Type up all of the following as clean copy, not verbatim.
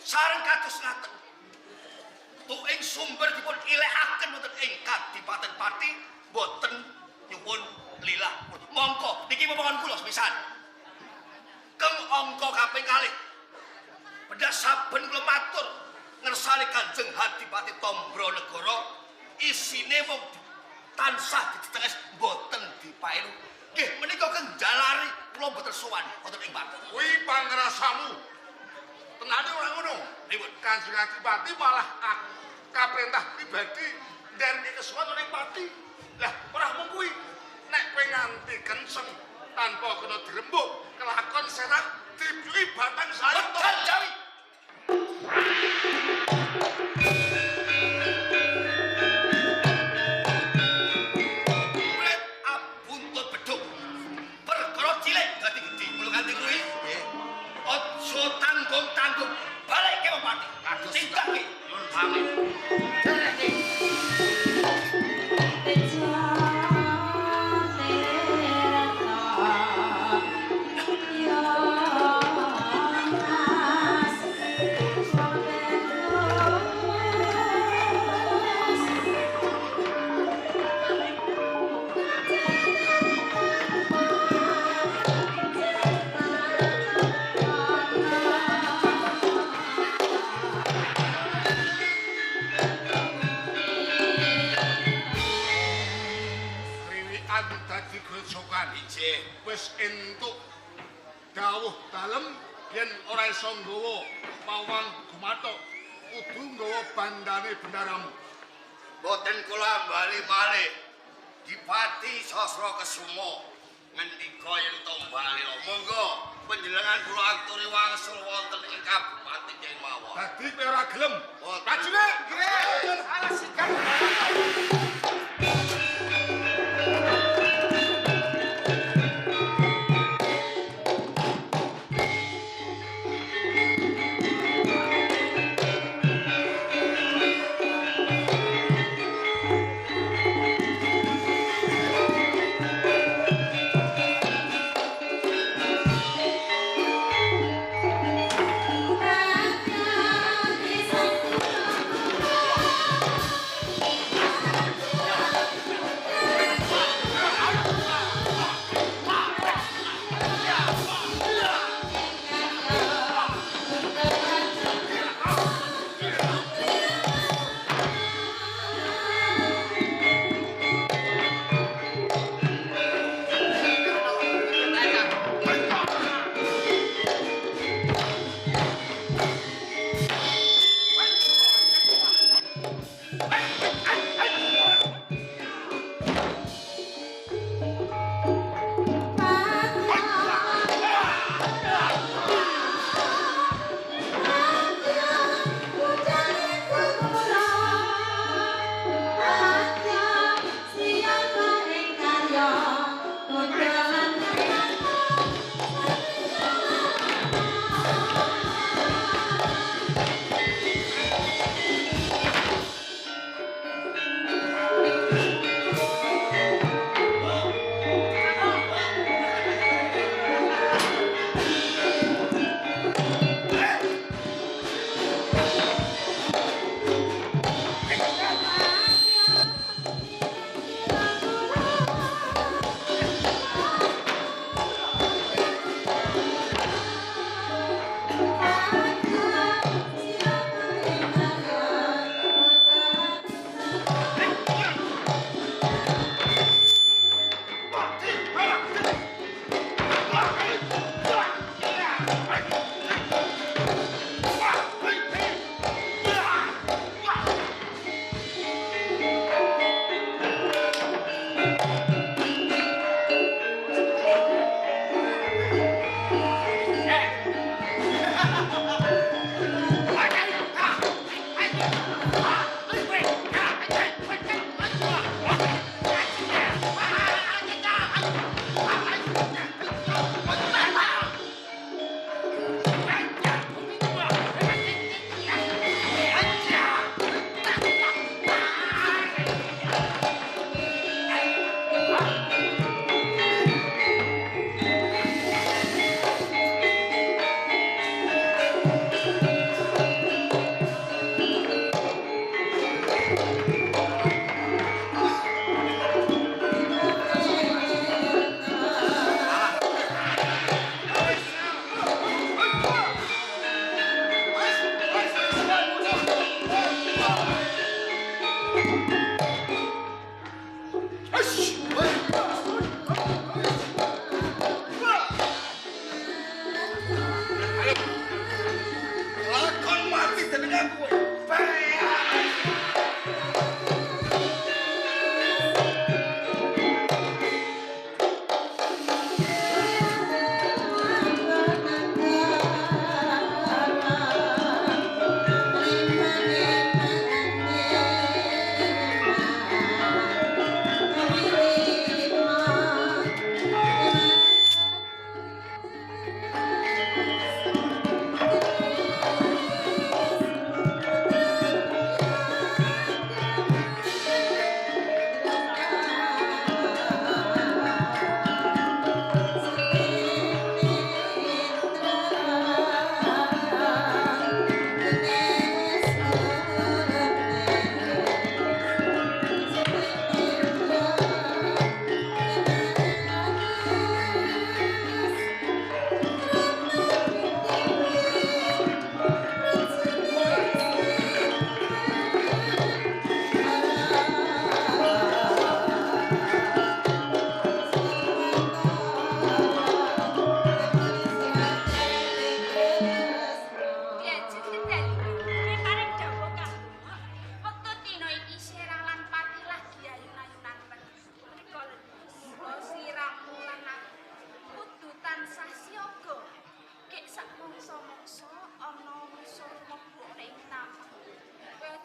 sareng kados ngaten. Tuing sumber dipun ilekaken wonten ing Kadipaten Pati boten nyuwun lilah. Mongko niki pemongan kula sepisan. Keng angka kaping kalih. Bedhah saben kula matur ngersani Kanjeng Hadipati Tombronegoro isine mung tansah ditetes boten dipaelu. Nggih menika Keng Jalari kula boten sowan wonten ing Pati. Kuwi pangrasamu. Tenane ora ngono. Pripun? Kanjeng Adipati malah kaperintah pribadi ndereke kesuwen ning Pati. Lah ora mung kuwi. Nek kowe nganti kenceng tanpa kena dirembuk, kelakon serang dibuki batang saya. Betul Jawi. Murid abuntut beduk. Perkara cilik dadi gedhe. Mula kanthi kuwi aja tanggung-tanggung balik ke Pati. Tindak ki nyuwun pamit. Wis entuk dawuh dalem yen ora iso nggawa pawang gumathuk kudu nggawa bandane bendaramu. Boten kula bali malih Dipati Sasra Kesuma ngendika yen tombali monggo panjenengan kula aturi wangsul wonten ing Kabupaten Jaya mawon. Dadi kowe ora gelem? Prajurit, nggih. Alas sikap.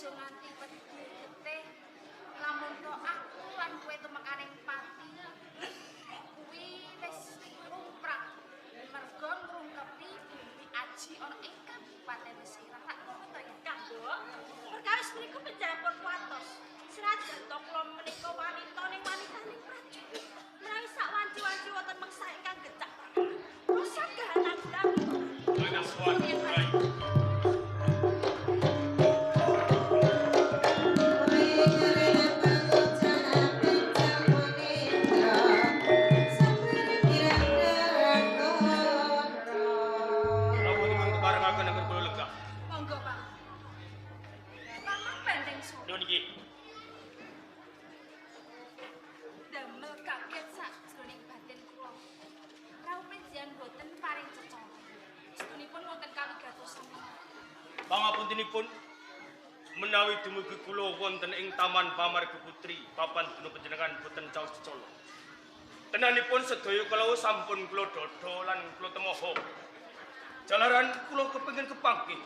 aja nganti getih. Lamun kok aku lan kowe tumekaning pati. Kuwi wis lumrah. Mergo ngrungkepi bumi aji ana ing Kabupaten Serang. Tak ngono to ya, Kanggo. Perkawis mriku penjampun kuatos. Senajan to kula menika wanita ning wanitaning prajurit. Menawi sak wanci-wanci wonten meksa ingkang gecak. Rusak kahanan Dengan suatu rai. Monggo, Pak. Paman Benteng Su. Damel kaget sak jroning batin kula. Rauh panjenengan boten paring cecok. Sedunipun wonten kawigatosan. Pangapuntenipun menawi dumugi kula wonten ing Taman Pamarga Putri papan dina panjenengan boten caos cecolo. Tenanipun sedaya kula sampun kula dodho lan kula temoho. Jalaran kula kepengin kepangking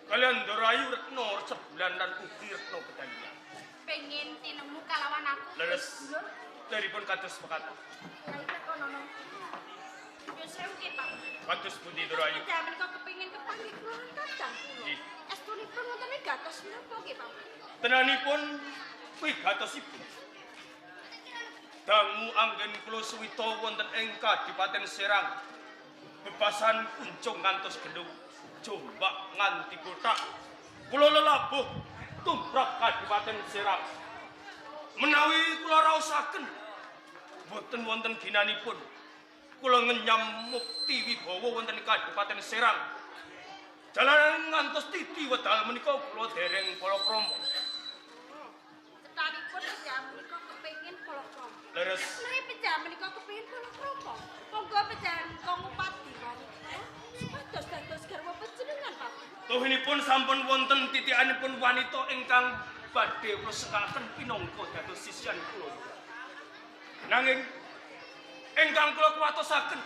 kalian Dorayu Retno sebulan lan ugi Retno Kedalian. Pengen tinemu kalawan aku. Leres laripun kados mekaten. Lah iki kono. Yo sewu ki, Pak. Kados pundi Dorayu? Jaman kok kepengin kepanggih kula lan kadang kula. Nggih. Estunipun wonten ing gatos menapa nggih, Pak? Tenanipun wigatosipun. Dangu anggen kula suwita wonten ing Kadipaten Serang. Bebasan kuncung ngantos gendung, Jombak nganti kotak. Kula lelabuh tumrap Kadipaten Serang. Menawi kula raosaken boten wonten ginanipun kula ngenyam mukti wibawa wonten ing Kadipaten Serang. Jalaran ngantos titi wedal menika kula dereng palakrama. Cetanipun penjaman menika kepengin palakrama. Leres Menawi penjaman menika kepengin palakrama. Monggo penjaman ngupati wanita. Supados dados garwa panjenengan, Pak. Tuhinipun sampun wonten titikanipun wanita ingkang badhe kula sekalaken pinangka dados sisyan kula. Nanging ingkang kula kuwatosaken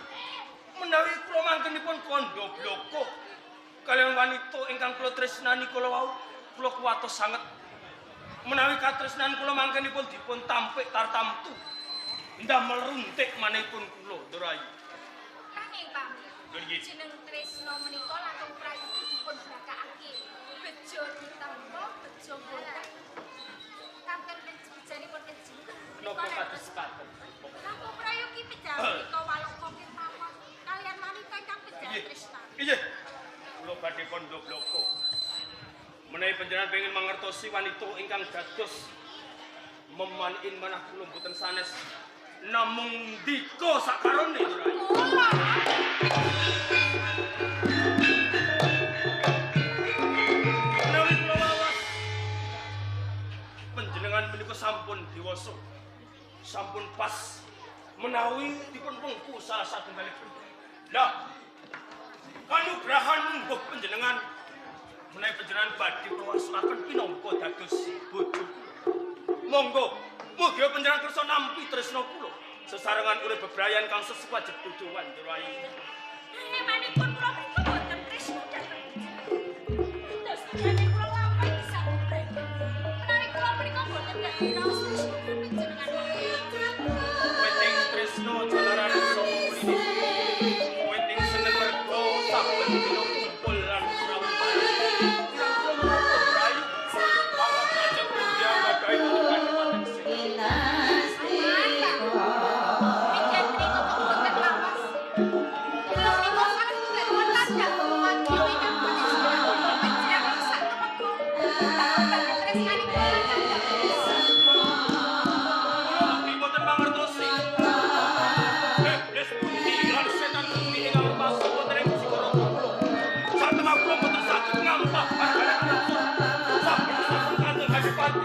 menawi kula mangkenipun kandha bloko kaliyan wanita ingkang kula tresnani kula wau kula kuwatos sanget menawi katresnan kula mangkenipun dipun tampik tartamtu ndamel runtik manehipun kula Dorayu. Nanging pamit. Nggih. Jeneng Tresna menika langkung prayugi dipun bakakake. Bejo ditampa, bejo boten. Kanten bejanipun keji. Napa kados sekaten? Langkung prayogi penjaman menika walaka kemawon kaliyan wanita ingkang penjaman tresna. Inggih. Kula badhe kandha bloko. Menawi panjenengan pengin mangertosi wanita ingkang dados memanin manah kula mboten sanes namung ndika sakarone Dorayu. Menawi kula wawas panjenengan menika sampun dewasa. Sampun pas menawi dipun pengku salah satunggalipun. Lah kanugrahan mungguh panjenengan menawi panjenengan badhe kawasulaken pinangka dados bojo kula. Monggo mugi panjenengan kersa nampi tresna kula sesarengan urip bebrayan kang sesuai tujuan Dorayu. Manipun kula menika boten tresna dhateng. Terus dene kula lampah bisa urip. Menawi kula menika boten badhe raos tresna panjenengan. Weting tresna jalaran sapa kulini. Weting seneng mergo saben dina kumpul lan kurawuhan. Kirang kula Dorayu. Pangkat raja India badhe Kadipaten Serang. Kula boten mangertosi. Iblis pundi lan setan pundi ingkang rumaso wonten ing sikara kula. Satemah kula boten saged ngampah panjenengan kula. Sampun sampun kanthi Kadipati.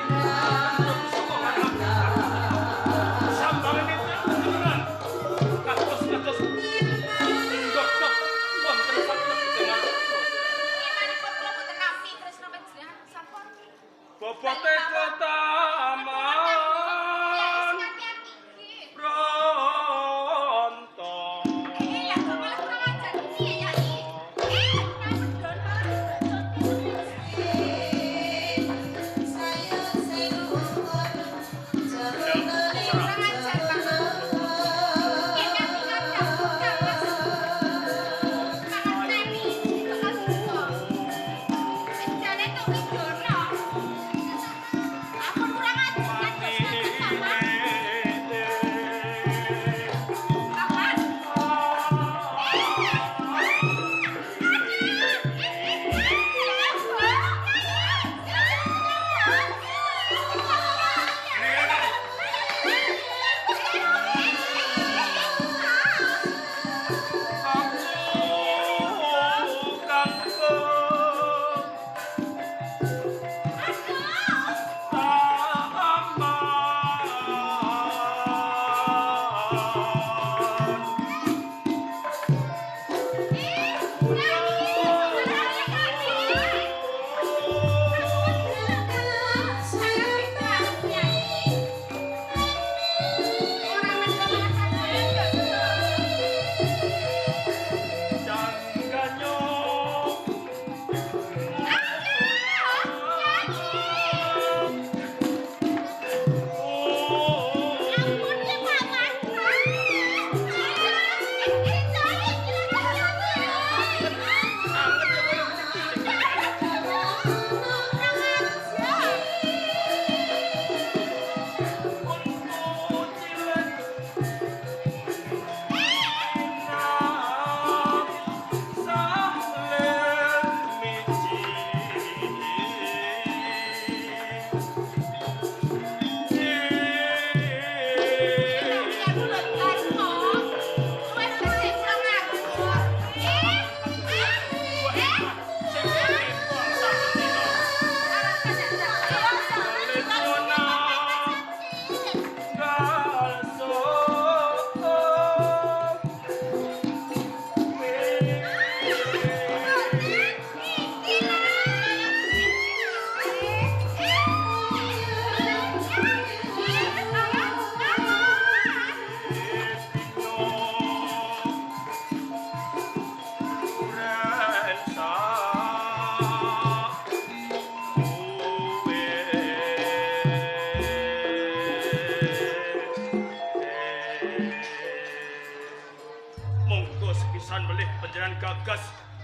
Sambanganipun panjenengan kados ndok-ndok wonten saklek dengan kula. Bobote ketaman Ronto.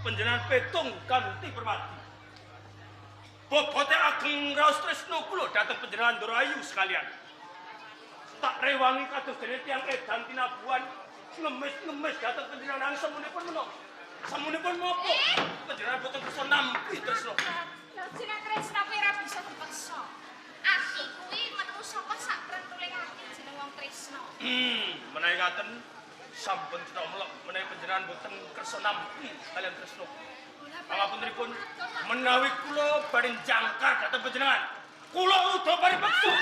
panjenengan petung kanthi permati. Bobote ageng raos tresno kula dhateng panjenengan Ndarayu sekalian. Tak rewangi kados dene tiyang edan tinabuhan ngemis-ngemis dhateng panjenengan nang semunipun menapa? Samunipun menapa? Panjenengan boten kersa nampi tresno. Lho jeneng Kresna kuwi ora bisa dipeksa. Ati kuwi metu saka sak trentuling ati jeneng wong Tresna. Menawi ngaten sampun kita melok menawi panjenengan boten kersa nampi kalian tresno. Pangapuntenipun menawi kula badhe jangkar dhateng panjenengan, kula uga paripeksa.